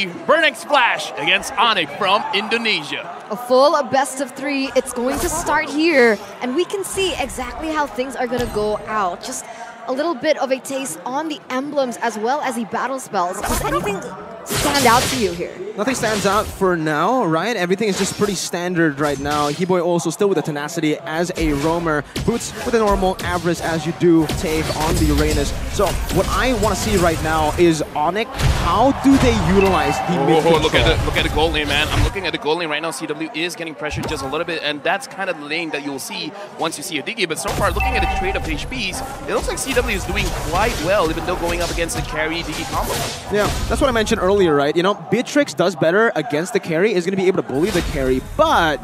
see Burnex Splash against ONIC from Indonesia. A full best of 3. It's going to start here, and we can see exactly how things are going to go out. Just a little bit of a taste on the emblems as well as the battle spells. Does anything stand out to you here? Nothing stands out for now, right? Everything is just pretty standard right now. He-Boy also still with the tenacity as a roamer. Boots with a normal average as you do take on the Uranus. So what I want to see right now is ONIC. How do they utilize the mid control? Look at the gold lane, man. I'm looking at the gold lane right now. CW is getting pressured just a little bit, and that's kind of the lane that you'll see once you see a Diggy. But so far, looking at the trade of HPs, it looks like CW is doing quite well, even though going up against the carry Diggy combo. Yeah, that's what I mentioned earlier, right? You know, Beatrix does better against the carry, is going to be able to bully the carry, but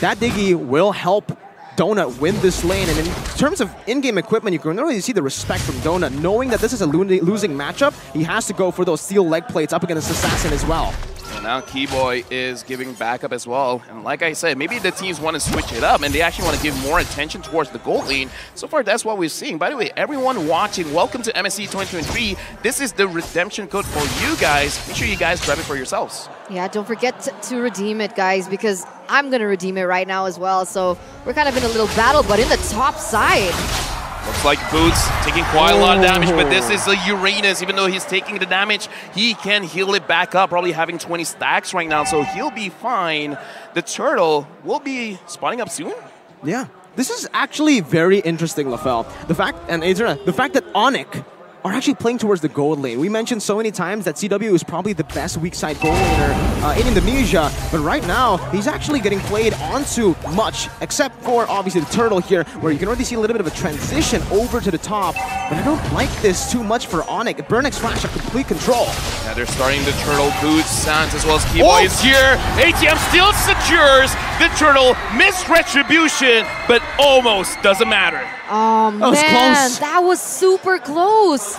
that Diggy will help Donut win this lane. And in terms of in-game equipment, you can really see the respect from Donut, knowing that this is a losing matchup. He has to go for those steel leg plates up against Assassin as well. And now Keyboy is giving backup as well. And like I said, maybe the teams want to switch it up and they actually want to give more attention towards the gold lane. So far, that's what we're seeing. By the way, everyone watching, welcome to MSC 2023. This is the redemption code for you guys. Make sure you guys grab it for yourselves. Yeah, don't forget to redeem it, guys, because I'm going to redeem it right now as well. So we're kind of in a little battle, but in the top side. Looks like Boots taking quite a lot of damage, but this is a Uranus. Even though he's taking the damage, he can heal it back up, probably having 20 stacks right now, so he'll be fine. The Turtle will be spawning up soon. Yeah, this is actually very interesting, LaFell. The fact, and Adrian, the fact that ONIC are actually playing towards the gold lane. We mentioned so many times that CW is probably the best weak side gold laner in Indonesia, but right now, he's actually getting played onto much, except for obviously the Turtle here, where you can already see a little bit of a transition over to the top, but I don't like this too much for ONIC. Burnex Flash have complete control. Yeah, they're starting the Turtle, Boots, Sans, as well as Keyboy is here. ATM still secures the Turtle, missed Retribution, but almost doesn't matter. Oh man, that was super close.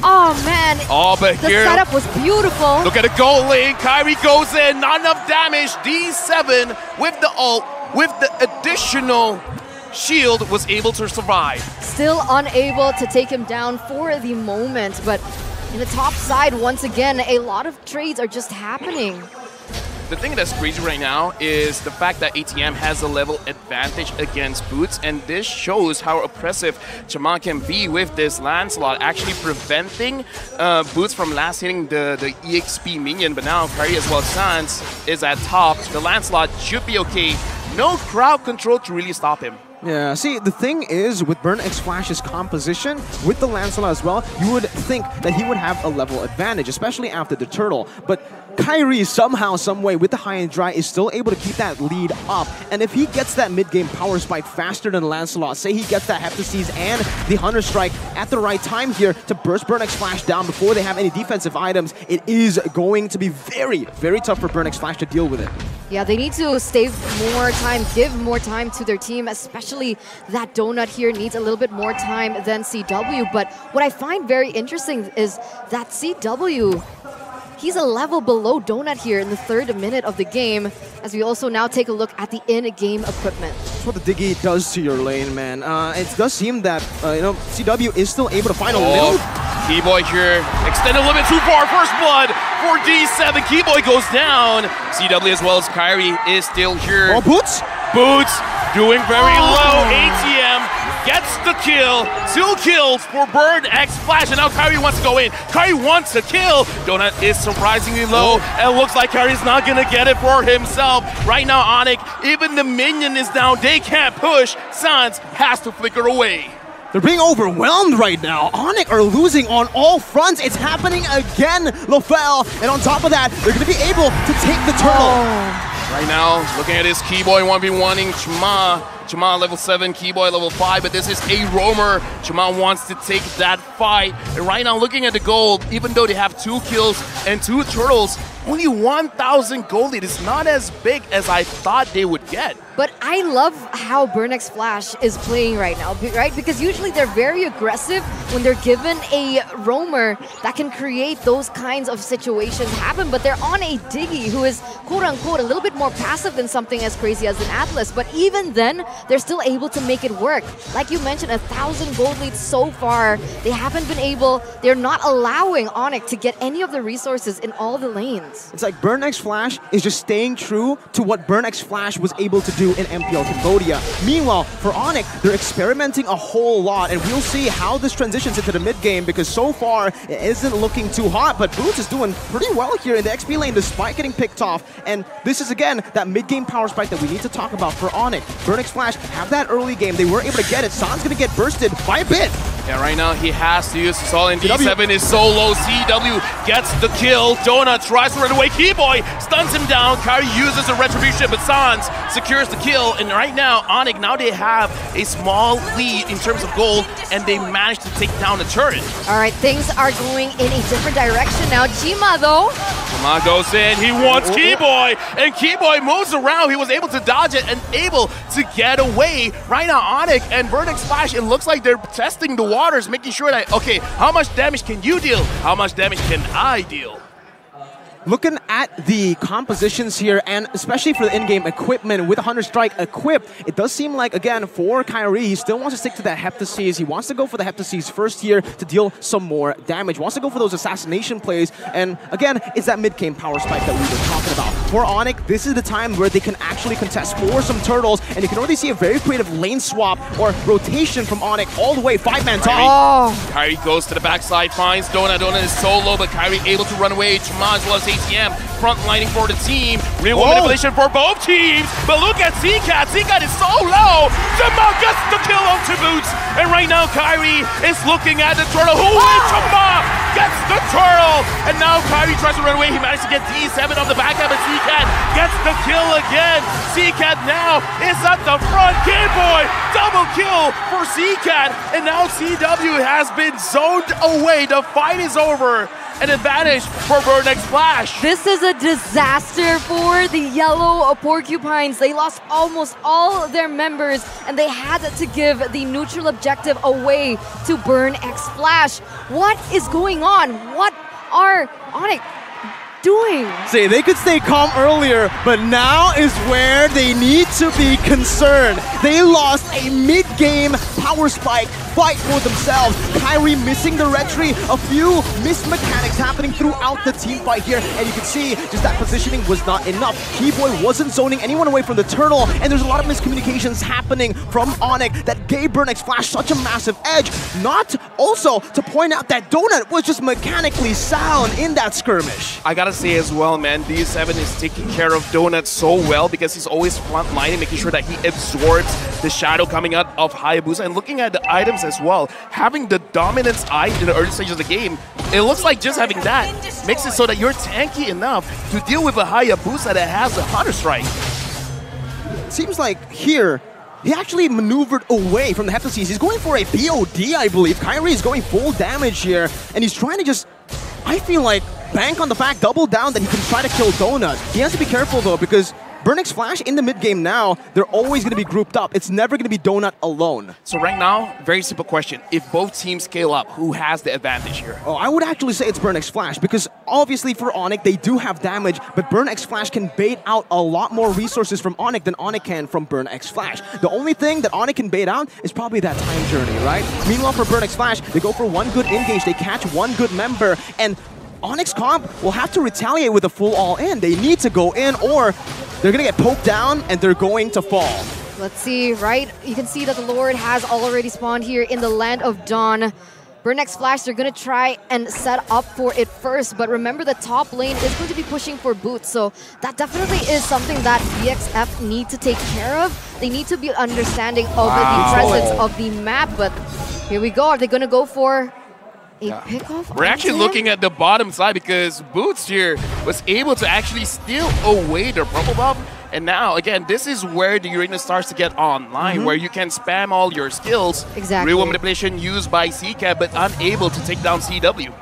Oh man, but the setup was beautiful. Look at the gold lane, Kyrie goes in, not enough damage. D7 with the ult, with the additional shield, was able to survive. Still unable to take him down for the moment, but in the top side, once again, a lot of trades are just happening. The thing that's crazy right now is the fact that ATM has a level advantage against Boots, and this shows how oppressive Chaman can be with this Lancelot, actually preventing Boots from last hitting the EXP minion. But now Kari as well as Sans is at top. The Lancelot should be okay. No crowd control to really stop him. Yeah, see, the thing is, with Burnex Flash's composition, with the Lancelot as well, you would think that he would have a level advantage, especially after the Turtle. But Kyrie, somehow, someway, with the high and dry, is still able to keep that lead up. And if he gets that mid-game power spike faster than Lancelot, say he gets that Heptases and the Hunter Strike at the right time here to burst Burnex Flash down before they have any defensive items, it is going to be very, very tough for Burnex Flash to deal with it. Yeah, they need to save more time, give more time to their team, especially that Donut here needs a little bit more time than CW. But what I find very interesting is that CW, he's a level below Donut here in the 3rd minute of the game, as we also now take a look at the in-game equipment. That's what the Diggy does to your lane, man. It does seem that, you know, CW is still able to find a little... Keyboy here, extended a little bit too far. First blood for D7. Keyboy goes down. CW as well as Kyrie is still here. Oh, Boots? Boots doing very low. ATM gets the kill. 2 kills for Burnex Flash, and now Kyrie wants to go in. Kyrie wants to kill. Donut is surprisingly low, and looks like Kyrie's not gonna get it for himself. Right now, ONIC, even the minion is down. They can't push. Sans has to flicker away. They're being overwhelmed right now. ONIC are losing on all fronts. It's happening again, LaFell. And on top of that, they're going to be able to take the Turtle. Right now, looking at his Keyboy 1v1ing Chama. Chama level 7, Keyboy level 5, but this is a roamer. Chama wants to take that fight. And right now, looking at the gold, even though they have 2 kills and 2 turtles, Only 1,000 gold lead is not as big as I thought they would get. But I love how Burnx Flash is playing right now, right? Because usually they're very aggressive when they're given a roamer that can create those kinds of situations happen. But they're on a Diggy who is, quote-unquote, a little bit more passive than something as crazy as an Atlas. But even then, they're still able to make it work. Like you mentioned, 1,000 gold leads so far. They haven't been able, they're not allowing ONIC to get any of the resources in all the lanes. It's like Burnx Flash is just staying true to what Burnx Flash was able to do in MPL Cambodia. Meanwhile, for ONIC, they're experimenting a whole lot, and we'll see how this transitions into the mid game, because so far it isn't looking too hot, but Boots is doing pretty well here in the XP lane despite getting picked off, and this is again that mid game power spike that we need to talk about for ONIC. Burnx Flash have that early game, they weren't able to get it. San's gonna get bursted by a bit. Yeah, right now he has to use his all in. D7 is so low. CW gets the kill. Donut tries to run away. Keyboy stuns him down. Kyrie uses a retribution, but Sans secures the kill. And right now, ONIC, now they have a small lead in terms of gold, and they managed to take down the turret. All right, things are going in a different direction now. Jima, though. Jima goes in. He wants Keyboy, and Keyboy moves around. He was able to dodge it and able to get away. Right now, ONIC and Burnx Flash, it looks like they're testing the waters, making sure that, okay, how much damage can you deal? How much damage can I deal? Looking at the compositions here, and especially for the in-game equipment, with 100 Strike equipped, it does seem like, again, for Kyrie, he still wants to stick to that Heptases. He wants to go for the Heptases first here to deal some more damage. Wants to go for those assassination plays, and again, it's that mid-game power spike that we were talking about. For ONIC, this is the time where they can actually contest for some turtles, and you can already see a very creative lane swap or rotation from ONIC all the way, 5-man top. Kyrie goes to the backside, finds Donut. Donut is so low, but Kyrie able to run away. Chima as well as ATM frontlining for the team. Real manipulation for both teams, but look at Zcat. Zcat is so low. Chima gets the kill onto Boots, and right now Kyrie is looking at the turtle. Who is Chima? Gets the turtle, and now Kyrie tries to run away. He managed to get D7 on the back end, but Zcat gets the kill again. Zcat now is at the front. Keyboy, double kill for Zcat, and now CW has been zoned away. The fight is over. An advantage for Burnx Flash. This is a disaster for the Yellow Porcupines. They lost almost all their members, and they had to give the neutral objective away to Burnx Flash. What is going on? What are ONIC doing? See, they could stay calm earlier, but now is where they need to be concerned. They lost a mid-game power spike fight for themselves. Kyrie missing the retry, a few missed mechanics happening throughout the team fight here, and you can see just that positioning was not enough. Keyboy wasn't zoning anyone away from the turtle, and there's a lot of miscommunications happening from ONIC that gave Burnx Flash such a massive edge. Not also to point out that Donut was just mechanically sound in that skirmish. I gotta say as well, man, D7 is taking care of Donut so well because he's always front lining, making sure that he absorbs the shadow coming out of Hayabusa, and looking at the items as well. Having the Dominance Eye in the early stages of the game, it looks like just having that makes it so that you're tanky enough to deal with a Hayabusa that has a 100 Strike. It seems like here, he actually maneuvered away from the Heptases. He's going for a BOD, I believe. Kyrie is going full damage here, and he's trying to just, I feel like, bank on the fact, double down that he can try to kill Donut. He has to be careful though, because Burnx Flash in the mid game now, they're always going to be grouped up. It's never going to be Donut alone. So right now, very simple question. If both teams scale up, who has the advantage here? Oh, I would actually say it's Burnx Flash, because obviously for ONIC, they do have damage, but Burnx Flash can bait out a lot more resources from ONIC than ONIC can from Burnx Flash. The only thing that ONIC can bait out is probably that time journey, right? Meanwhile, for Burnx Flash, they go for one good engage, they catch one good member, and ONIC's comp will have to retaliate with a full all-in. They need to go in, or they're going to get poked down and they're going to fall. Let's see, right? You can see that the Lord has already spawned here in the Land of Dawn. Burnx Flash, they're going to try and set up for it first, but remember the top lane is going to be pushing for Boots, so that definitely is something that BXF need to take care of. They need to be understanding of the presence of the map, but here we go. Are they going to go for a pickoff? We're actually looking at the bottom side because Boots here was able to actually steal away their purple buff. And now, again, this is where the Uranus starts to get online, where you can spam all your skills. Exactly. Real manipulation used by CCAT, but unable to take down CW.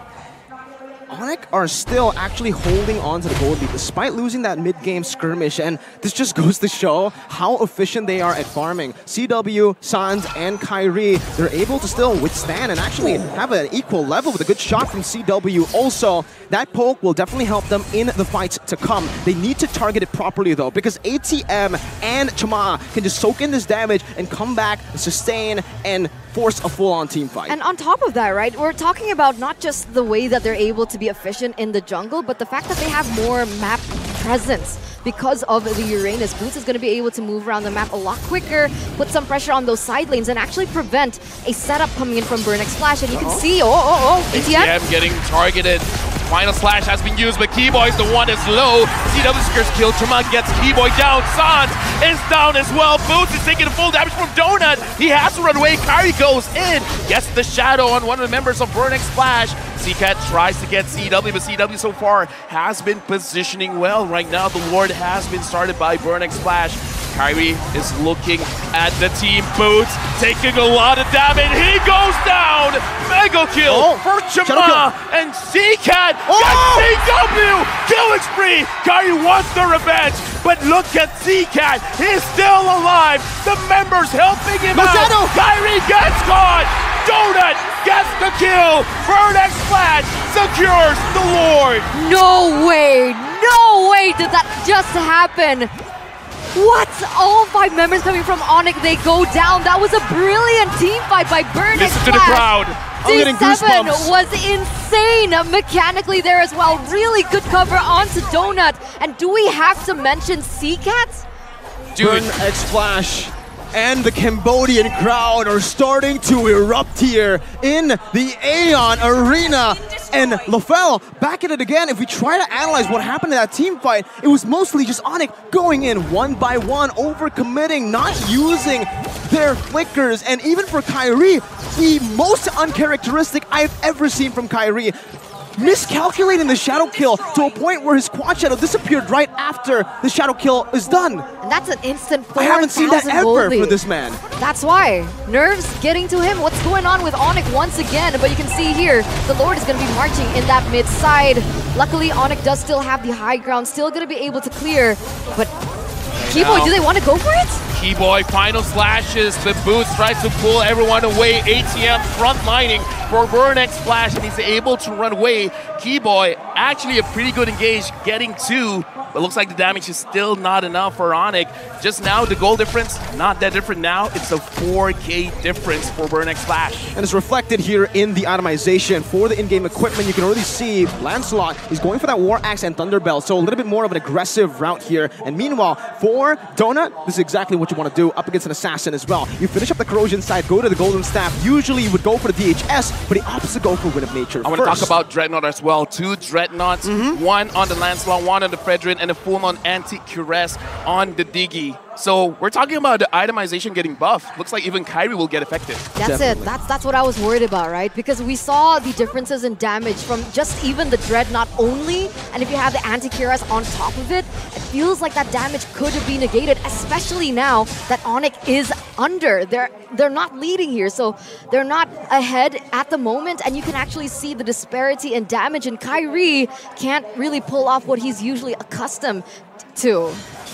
ONIC are still actually holding on to the gold lead despite losing that mid-game skirmish, and this just goes to show how efficient they are at farming. CW, Sans, and Kyrie, they're able to still withstand and actually have an equal level with a good shot from CW. Also, that poke will definitely help them in the fights to come. They need to target it properly though, because ATM and Chama can just soak in this damage and come back, sustain, and force a full-on team fight. And on top of that, right, we're talking about not just the way that they're able to be efficient in the jungle, but the fact that they have more map presence. Because of the Uranus, Boots is going to be able to move around the map a lot quicker, put some pressure on those side lanes, and actually prevent a setup coming in from Burnex Flash. And you can see, ATM getting targeted. Final slash has been used, but Keyboy is the one that's low. CW secures kill. Tremont gets Keyboy down. Sans is down as well. Boots is taking full damage from Donut. He has to run away. Kyrie goes in, gets the shadow on one of the members of Burnex Flash. CCAT tries to get CW, but CW so far has been positioning well. Right now, the Lord has been started by Burnex Flash. Kyrie is looking at the team. Boots taking a lot of damage. He goes down. Mega kill for Chama, and CCAT gets CW. Killing spree. Kyrie wants the revenge, but look at CCAT. He's still alive. The members helping him out. Kyrie gets caught. Donut gets the kill. Burnex Flash secures the Lord. No way did that just happen. What? All 5 members coming from ONIC, they go down. That was a brilliant team fight by Burnex Flash. Listen to the crowd. D7 was insane mechanically there as well. Really good cover onto Donut. And do we have to mention CCAT? Burnex Flash and the Cambodian crowd are starting to erupt here in the Aeon Arena. And LaFell back at it again. If we try to analyze what happened in that team fight, it was mostly just ONIC going in one by one, overcommitting, not using their flickers. And even for Kyrie, the most uncharacteristic I've ever seen from Kyrie. Miscalculating the shadow kill to a point where his quad shadow disappeared right after the shadow kill is done. And that's an instant 4,000 I haven't seen that ever for this man. That's why. Nerves getting to him. What's going on with ONIC once again? But you can see here, the Lord is going to be marching in that mid side. Luckily, ONIC does still have the high ground, still going to be able to clear. But Keyboy, do they want to go for it? Keyboy, final slashes. The Boots tries to pull everyone away. ATM frontlining for Burnex Flash, and he's able to run away. Keyboy, actually a pretty good engage, getting 2. But looks like the damage is still not enough for ONIC. Just now, the goal difference, not that different now. It's a 4K difference for Burnex Flash. And it's reflected here in the itemization. For the in-game equipment, you can already see Lancelot is going for that War Axe and Thunderbell, so a little bit more of an aggressive route here. And meanwhile, for Donut, this is exactly what you want to do up against an Assassin as well. You finish up the Corrosion side, go to the Golden Staff. Usually you would go for the DHS, but the opposite go for Wind of Nature I want to talk about Dreadnought as well. 2 Dreadnoughts, one on the Lancelot, one on the Fredrin, and a full-on anti-Cuirass on the Diggy. So we're talking about the itemization getting buffed. Looks like even Kyrie will get affected. That's it. That's what I was worried about, right? Because we saw the differences in damage from just even the Dreadnought only, and if you have the anti-Cuirass on top of it, it feels like that damage could be negated, especially now that ONIC is under. They're not leading here, so they're not ahead at the moment, and you can actually see the disparity in damage, and Kyrie can't really pull off what he's usually accustomed to.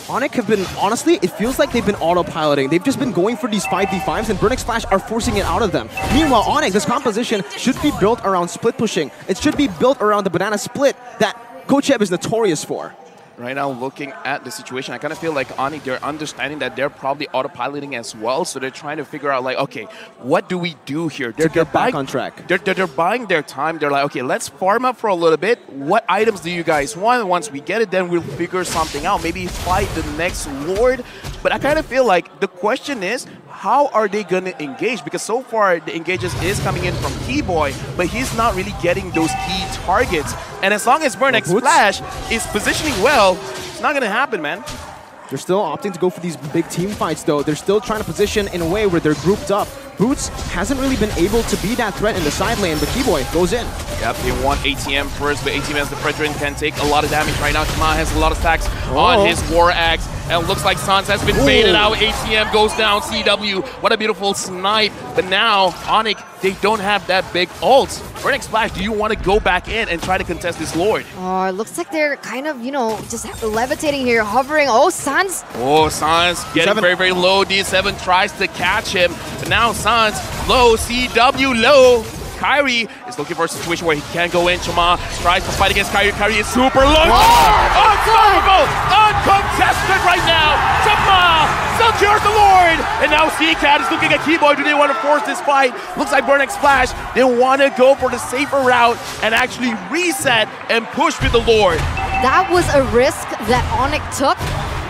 ONIC have been, honestly, it feels like they've been autopiloting. They've just been going for these 5v5s, and Burnex Flash are forcing it out of them. Meanwhile, ONIC, this composition should be built around split pushing. It should be built around the banana split that Kocheb is notorious for. Right now, looking at the situation, I kind of feel like ONIC, they're understanding that they're probably autopiloting as well, so they're trying to figure out, like, okay, what do we do here? They're back on track. They're buying their time. They're like, okay, let's farm up for a little bit. What items do you guys want? Once we get it, then we'll figure something out. Maybe fight the next Lord. But I kind of feel like the question is, how are they going to engage? Because so far, the engages is coming in from Keyboy, but he's not really getting those key targets. And as long as Burnex Flash is positioning well, it's not going to happen, man. They're still opting to go for these big team fights, though. They're still trying to position in a way where they're grouped up. Boots hasn't really been able to be that threat in the side lane, but Keyboy goes in. Yep, they want ATM first, but ATM as the Fredrin can take a lot of damage right now. Chama has a lot of stacks on his War Axe, and it looks like Sans has been baited out. ATM goes down, CW, what a beautiful snipe. But now, ONIC, they don't have that big ult. Burning Splash, do you want to go back in and try to contest this Lord? Oh, it looks like they're kind of, you know, just levitating here, hovering. Oh, Sans. Oh, Sans getting very, very low. D7 tries to catch him, but now Sans low, CW low. Kyrie is looking for a situation where he can go in. Chama tries to fight against Kyrie. Kyrie is super low. Unstoppable! Uncontested right now! Chama secures the Lord! And now C-Cat is looking at Keyboy. Do they want to force this fight? Looks like Burning Splash. They want to go for the safer route and actually reset and push with the Lord. That was a risk that ONIC took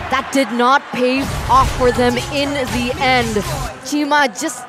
that did not pay off for them in the end. Chima just...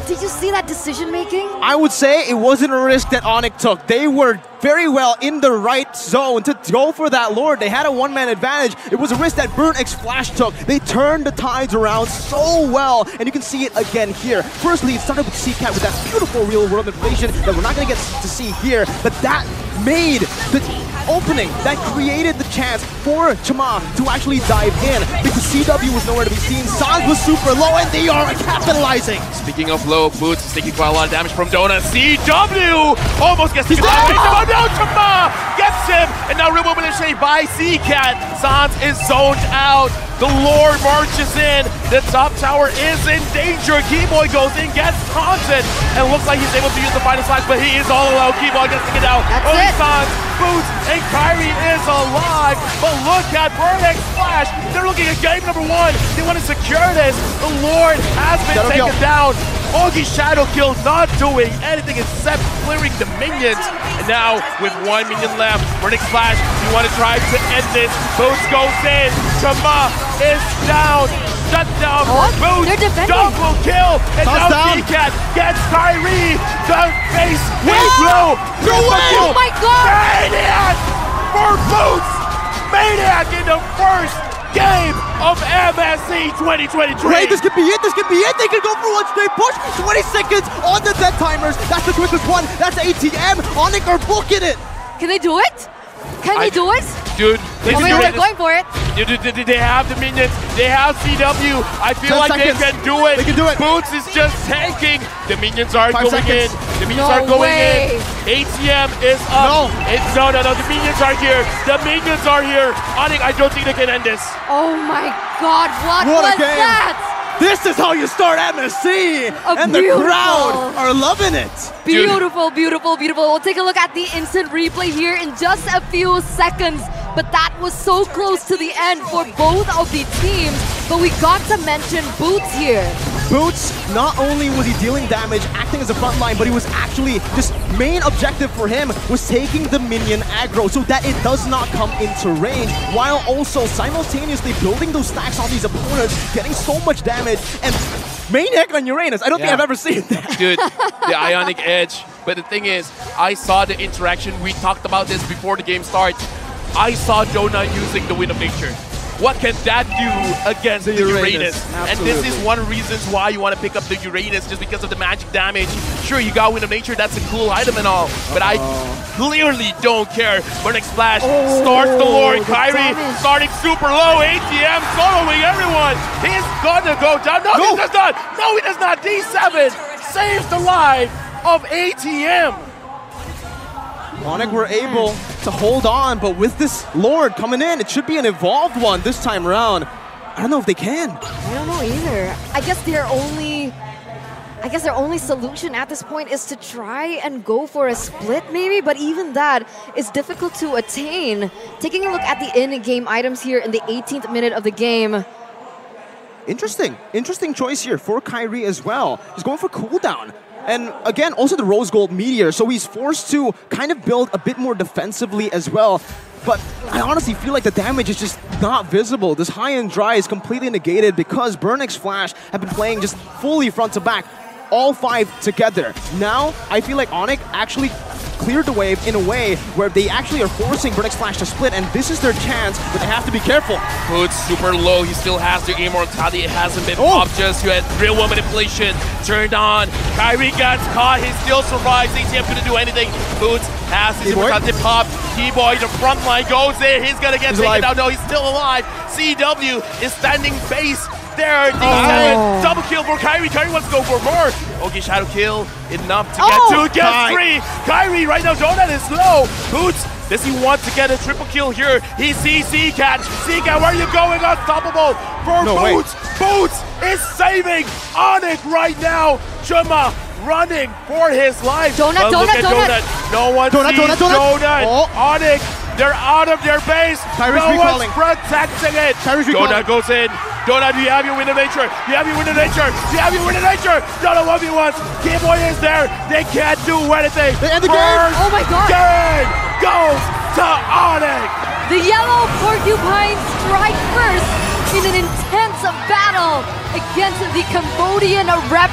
Did you see that decision making? I would say it wasn't a risk that ONIC took. They were very well in the right zone to go for that Lord. They had a one-man advantage. It was a risk that Burn X Flash took. They turned the tides around so well, and you can see it again here. Firstly, it started with C-Cat with that beautiful real-world information that we're not going to get to see here, but that made the opening, that created the chance for Chama to actually dive in, because CW was nowhere to be seen. Sans was super low, and they are capitalizing. Speaking of low, Boots is taking quite a lot of damage from Donut. CW almost gets taken down. Oh no, Chama gets him, and now real mobilization by C-Cat. Sans is zoned out. The Lord marches in. The top tower is in danger. Keyboy goes in, gets taunted, and looks like he's able to use the final slash, but he is all alone. Keyboy gets to get out. Only Sans, Boots, and Kyrie is alive. But look at Burn X Flash. They're looking at game number 1. They want to secure this. The Lord has been taken down. Augie Shadow Kill not doing anything except clearing the minions. And now, with 1 minion left, Burning Splash, you want to try to end this. Boots goes in. Chama is down. Shut down for Boots. Double kill. And now C-Cat gets Kyrie. The face is low. Oh my god! Maniac for Boots. Maniac in the first game of MSC 2023. Great, this could be it, this could be it. They could go for one straight push. 20 seconds on the dead timers. That's the quickest one. That's ATM. ONIC are booking it. Can they do it? Can they do it? Dude, they're going for it. They have the minions. They have CW. I feel like they can do it. They can do it. Boots is just tanking. The minions are going in. The minions are going in. ATM is up. No. The minions are here. The minions are here. ONIC, I don't think they can end this. Oh my god, what was that? This is how you start MSC! And the crowd are loving it! Beautiful, beautiful, beautiful. We'll take a look at the instant replay here in just a few seconds. But that was so close to the end for both of the teams. But we got to mention Boots here. Boots, not only was he dealing damage, acting as a front line, but he was actually, just main objective for him was taking the minion aggro so that it does not come into range, while also simultaneously building those stacks on these opponents, getting so much damage, and Maniac on Uranus. I don't think I've ever seen that. Dude, the Ionic Edge. But the thing is, I saw the interaction. We talked about this before the game starts. I saw Donut using the Wind of Nature. What can that do against the Uranus? And this is one of the reasons why you want to pick up the Uranus, just because of the magic damage. Sure, you got Wind of Nature, that's a cool item and all, but I clearly don't care. Burning Splash starts the Lord. Kyrie starting super low. ATM soloing everyone. He's gonna go down. No, he does not. No, he does not. D7 saves the life of ATM. ONIC were able to hold on, but with this Lord coming in, it should be an evolved one this time around. I don't know if they can. I don't know either. I guess their only solution at this point is to try and go for a split maybe, but even that is difficult to attain. Taking a look at the in-game items here in the 18th minute of the game. Interesting choice here for Kyrie as well. He's going for cooldown. And again, also the Rose Gold Meteor, so he's forced to kind of build a bit more defensively as well. But I honestly feel like the damage is just not visible. This high and dry is completely negated because Burn X Flash have been playing just fully front to back, all 5 together. Now, I feel like ONIC actually cleared the wave in a way where they actually are forcing Burn X Flash to split, and this is their chance, but they have to be careful. Boots super low. He still has the immortality. It hasn't been popped just yet. Real world manipulation turned on. Kyrie gets caught. He still survives. ATM couldn't do anything. Boots has his immortality popped. T-Boy, the front line goes there. He's gonna get taken down. No, he's still alive. CW is standing base there. D7, double kill for Kyrie. Kyrie wants to go for more. Okay, shadow kill enough to get 2 against 3. Kyrie right now, Donut is low. Boots, does he want to get a triple kill here? He sees C-Cat. C-Cat, where are you going? Unstoppable for Boots. Boots is saving ONIC right now. Chuma running for his life. Donut. No one sees Donut. ONIC, they're out of their base. Kyrie's no recalling. one's protecting it. Donut goes in. Donut, do you have your winner nature? Do you have your winner nature? Do you have your winner nature? Donut 1v1. K-Boy is there. They can't do anything. They end the game. Oh my god. Game goes to ONIC. The yellow porcupine strike first in an intense battle against the Cambodian rep.